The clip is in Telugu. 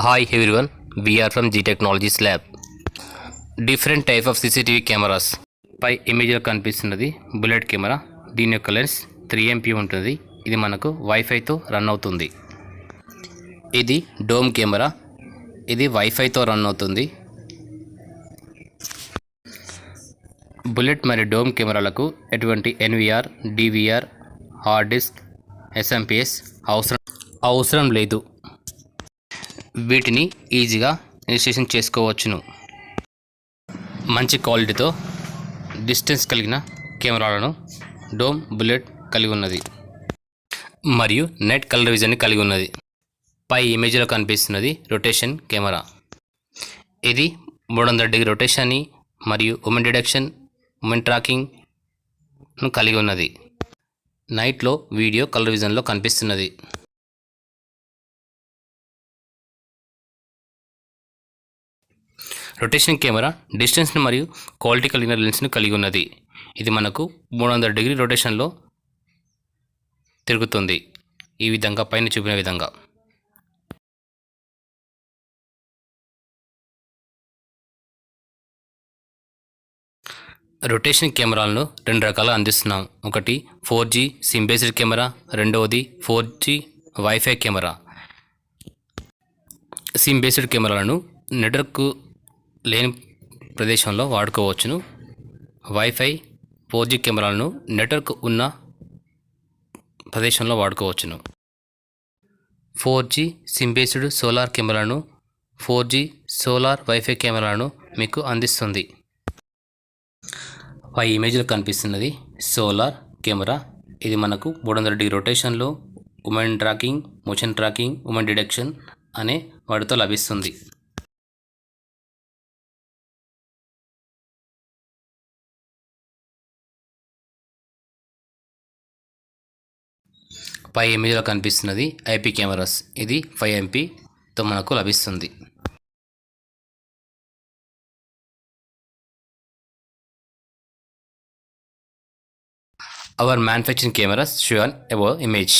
Hi everyone, we are from G Technologies Lab. Different type of CCTV cameras. పై ఇమేజ్లో కనిపిస్తున్నది బుల్లెట్ కెమెరా. దీని యొక్క లెన్స్ 3MP ఉంటుంది. ఇది మనకు వైఫైతో రన్ అవుతుంది. ఇది డోమ్ కెమెరా. ఇది వైఫైతో రన్ అవుతుంది. బుల్లెట్ మరియు డోమ్ కెమెరాలకు ఎటువంటి NVR, DVR, hard disk, SMPS అవసరం లేదు. వీటిని ఈజీగా ఇన్స్టాలేషన్ చేసుకోవచ్చును. మంచి క్వాలిటీతో డిస్టెన్స్ కలిగిన కెమెరాలను డోమ్ బుల్లెట్ కలిగి ఉన్నది మరియు నెట్ కలర్ విజన్ని కలిగి ఉన్నది. పై ఇమేజ్లో కనిపిస్తున్నది రొటేషన్ కెమెరా. ఇది 360 డిగ్రీ రొటేషన్ని మరియు ఉమెన్ డిటెక్షన్, ఉమెన్ ట్రాకింగ్ను కలిగి ఉన్నది. నైట్లో వీడియో కలర్ విజన్లో కనిపిస్తున్నది. రొటేషన్ కెమెరా డిస్టెన్స్ని మరియు క్వాలిటీ కలిగిన లెన్స్ను కలిగి ఉన్నది. ఇది మనకు 360 డిగ్రీ రొటేషన్లో తిరుగుతుంది. ఈ విధంగా పైన చూపిన విధంగా. రొటేషన్ కెమెరాలను 2 రకాలుగా అందిస్తున్నాం. ఒకటి 4G సిమ్ బేస్డ్ కెమెరా, రెండవది 4G wifi camera. SIM based కెమెరాలను నెట్వర్క్ లేని ప్రదేశంలో వాడుకోవచ్చును. వైఫై 4G కెమెరాలను నెట్వర్క్ ఉన్న ప్రదేశంలో వాడుకోవచ్చును. 4G సిమ్ బేస్డ్ సోలార్ కెమెరాను 4G సోలార్ వైఫై కెమెరాను మీకు అందిస్తుంది. పై ఇమేజ్లో కనిపిస్తున్నది సోలార్ కెమెరా. ఇది మనకు 360 డిగ్రీ రొటేషన్లో human tracking, motion tracking, human detection అనే వాటితో లభిస్తుంది. పై ఇమేజ్లో కనిపిస్తున్నది ఐపీ కెమెరాస్. ఇది 5MP మనకు లభిస్తుంది. Our manufacturing cameras shown above image.